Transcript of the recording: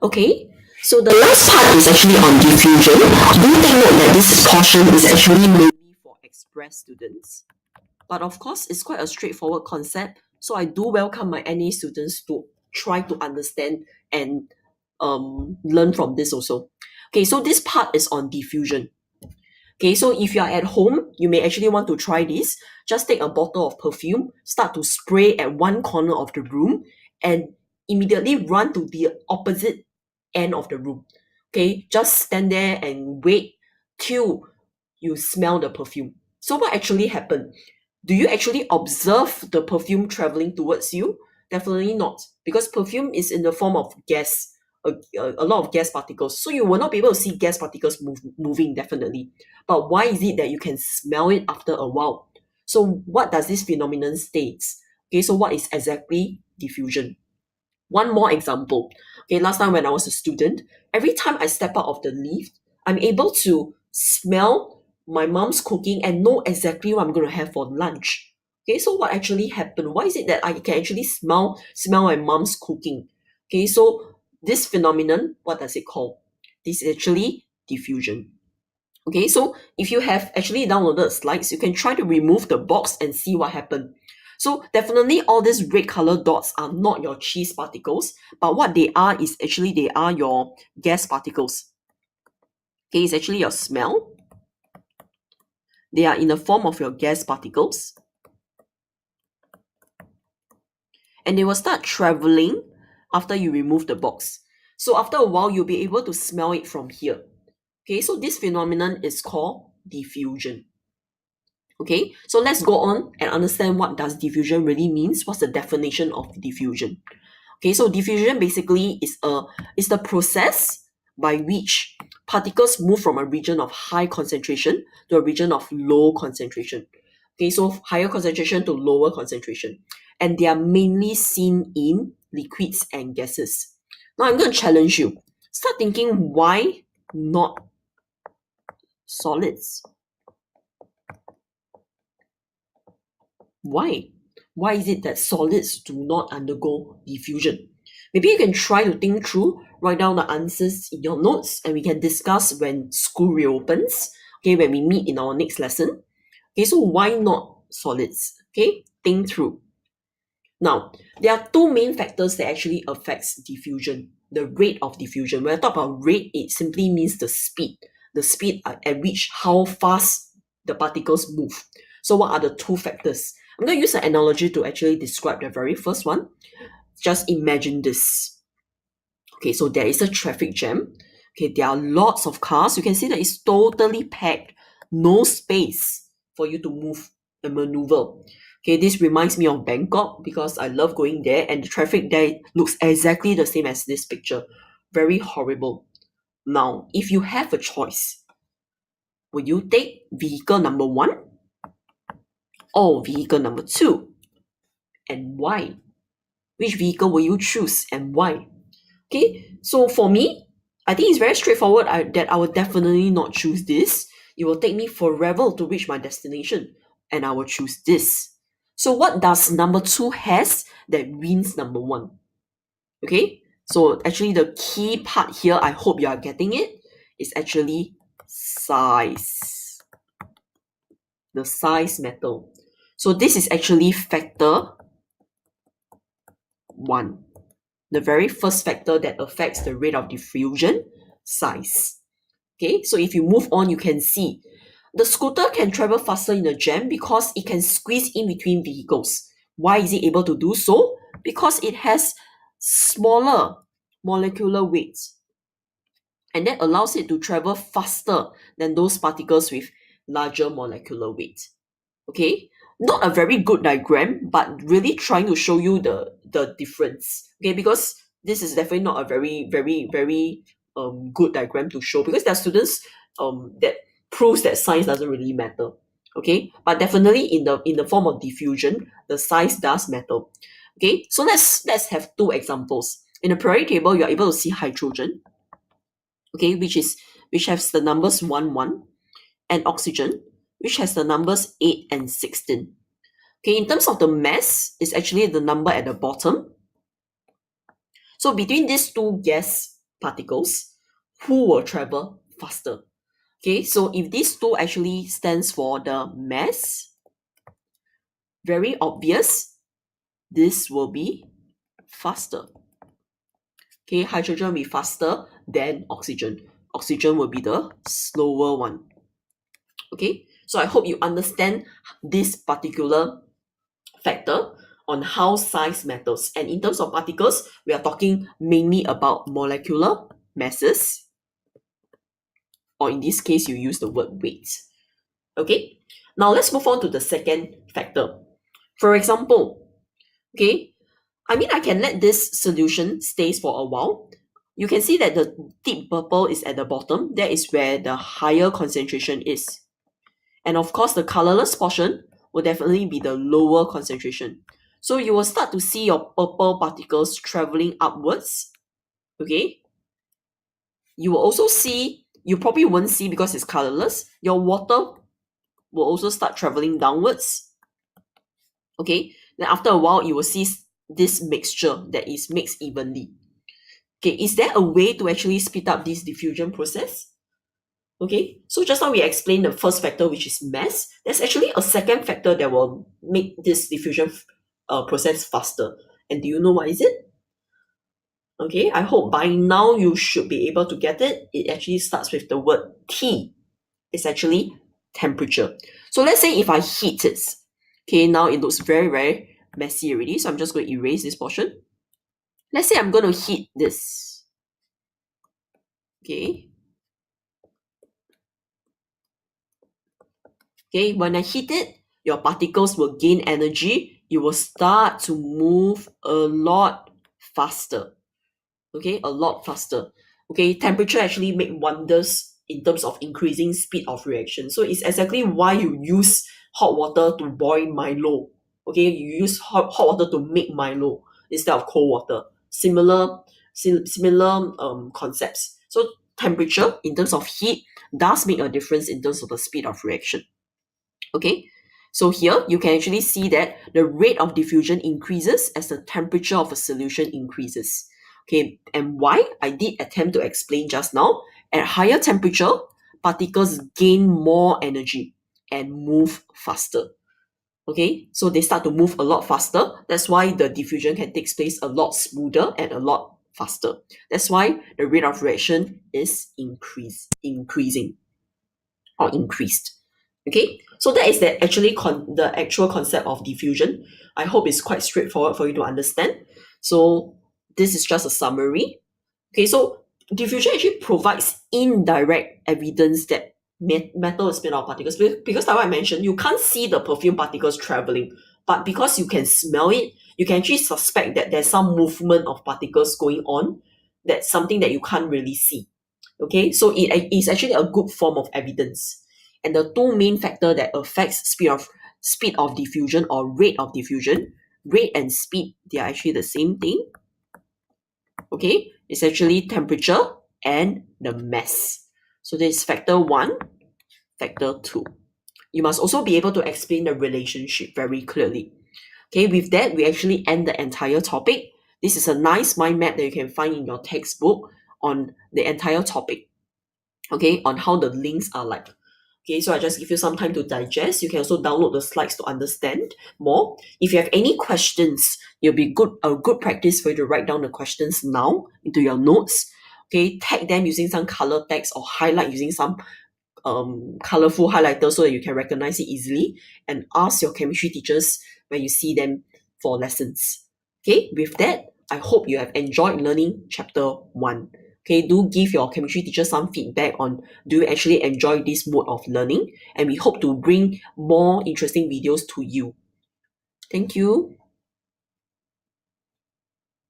Okay, so the last part is actually on diffusion. Do take note that this portion is actually mainly for express students. But of course, it's quite a straightforward concept. So I do welcome my NA students to try to understand and learn from this also. Okay, so this part is on diffusion. Okay, so if you are at home, you may actually want to try this. Just take a bottle of perfume, start to spray at one corner of the room, and immediately run to the opposite end of the room. Okay, just stand there and wait till you smell the perfume. So what actually happened? Do you actually observe the perfume traveling towards you? Definitely not, because perfume is in the form of gas, a lot of gas particles. So you will not be able to see gas particles moving, definitely. But why is it that you can smell it after a while? So what does this phenomenon states? Okay, so what is exactly diffusion? One more example. Okay, last time when I was a student, every time I step out of the lift, I'm able to smell my mom's cooking and know exactly what I'm going to have for lunch. Okay, so what actually happened? Why is it that I can actually smell my mom's cooking? Okay, so this phenomenon, what does it call? This is actually diffusion. Okay, so if you have actually downloaded slides, you can try to remove the box and see what happened. So definitely all these red color dots are not your cheese particles, but what they are is actually they are your gas particles. Okay, it's actually your smell. They are in the form of your gas particles. And they will start traveling after you remove the box. So after a while, you'll be able to smell it from here. Okay, so this phenomenon is called diffusion. Okay, so let's go on and understand what does diffusion really means. What's the definition of diffusion? Okay, so diffusion basically is the process by which particles move from a region of high concentration to a region of low concentration. Okay, so higher concentration to lower concentration. And they are mainly seen in liquids and gases. Now I'm going to challenge you. Start thinking, why not solids? Why? Why is it that solids do not undergo diffusion? Maybe you can try to think through, write down the answers in your notes, and we can discuss when school reopens, okay, when we meet in our next lesson. Okay, so why not solids? Okay, think through. Now, there are two main factors that actually affects diffusion, the rate of diffusion. When I talk about rate, it simply means the speed at which how fast the particles move. So what are the two factors? I'm going to use an analogy to actually describe the very first one. Just imagine this. Okay, so there is a traffic jam. Okay, there are lots of cars. You can see that it's totally packed. No space for you to move and maneuver. Okay, this reminds me of Bangkok because I love going there and the traffic there looks exactly the same as this picture. Very horrible. Now, if you have a choice, will you take vehicle number one or vehicle number two? And why? Which vehicle will you choose and why? Okay, so for me, I think it's very straightforward that I will definitely not choose this. It will take me forever to reach my destination, and I will choose this. So what does number two has that wins number one? Okay, so actually the key part here, I hope you are getting it, is actually size. The size matter. So this is actually factor one. The very first factor that affects the rate of diffusion, size. Okay, so if you move on, you can see the scooter can travel faster in a jam because it can squeeze in between vehicles. Why is it able to do so? Because it has smaller molecular weights, and that allows it to travel faster than those particles with larger molecular weight. Okay, not a very good diagram, but really trying to show you the difference. Okay, because this is definitely not a very good diagram to show, because there are students that proves that size doesn't really matter. Okay, but definitely in the form of diffusion, the size does matter. Okay, so let's have two examples. In the periodic table, you are able to see hydrogen, okay, which has the numbers 1 1, and oxygen, which has the numbers 8 and 16. Okay, in terms of the mass, it's actually the number at the bottom. So between these two gas particles, who will travel faster? Okay, so if these two actually stands for the mass, very obvious, this will be faster. Okay, hydrogen will be faster than oxygen. Oxygen will be the slower one. Okay, so I hope you understand this particular factor on how size matters. And in terms of particles, we are talking mainly about molecular masses, or in this case, you use the word weight. Okay, now let's move on to the second factor. For example, okay, I can let this solution stays for a while. You can see that the deep purple is at the bottom. That is where the higher concentration is. And of course, the colorless portion will definitely be the lower concentration. So you will start to see your purple particles traveling upwards. Okay. You will also see, you probably won't see because it's colorless, your water will also start traveling downwards. Okay. Then after a while, you will see this mixture that is mixed evenly. Okay. Is there a way to actually speed up this diffusion process? Okay, so just now we explained the first factor, which is mass. There's actually a second factor that will make this diffusion process faster. And do you know what is it? Okay, I hope by now you should be able to get it. It actually starts with the word T. It's actually temperature. So let's say if I heat it. Okay, now it looks very, very messy already. So I'm just going to erase this portion. Let's say I'm going to heat this. Okay. Okay, when I heat it, your particles will gain energy. You will start to move a lot faster. Okay, a lot faster. Okay, temperature actually make wonders in terms of increasing speed of reaction. So it's exactly why you use hot water to boil Milo. Okay, you use hot water to make Milo instead of cold water. Similar concepts. So temperature in terms of heat does make a difference in terms of the speed of reaction. Okay, so here you can actually see that the rate of diffusion increases as the temperature of a solution increases. Okay, and why? I did attempt to explain just now. At higher temperature, particles gain more energy and move faster. Okay, so they start to move a lot faster. That's why the diffusion can take place a lot smoother and a lot faster. That's why the rate of reaction is increasing or increased. Okay, so that is the actual concept of diffusion. I hope it's quite straightforward for you to understand. So this is just a summary. Okay, so diffusion actually provides indirect evidence that metal is made of particles, because like what I mentioned, you can't see the perfume particles traveling, but because you can smell it, you can actually suspect that there's some movement of particles going on. That's something that you can't really see. Okay, so it is actually a good form of evidence. And the two main factor that affects speed of diffusion or rate of diffusion, rate and speed, they are actually the same thing. Okay, it's actually temperature and the mass. So this is factor 1, factor 2. You must also be able to explain the relationship very clearly. Okay, with that, we actually end the entire topic. This is a nice mind map that you can find in your textbook on the entire topic. Okay, on how the links are like. Okay, so I just give you some time to digest. You can also download the slides to understand more. If you have any questions, it'll be a good practice for you to write down the questions now into your notes. Okay, tag them using some color text or highlight using some colorful highlighter so that you can recognize it easily, and ask your chemistry teachers when you see them for lessons. Okay, with that, I hope you have enjoyed learning chapter 1. Okay, do give your chemistry teacher some feedback on do you actually enjoy this mode of learning, and we hope to bring more interesting videos to you. Thank you.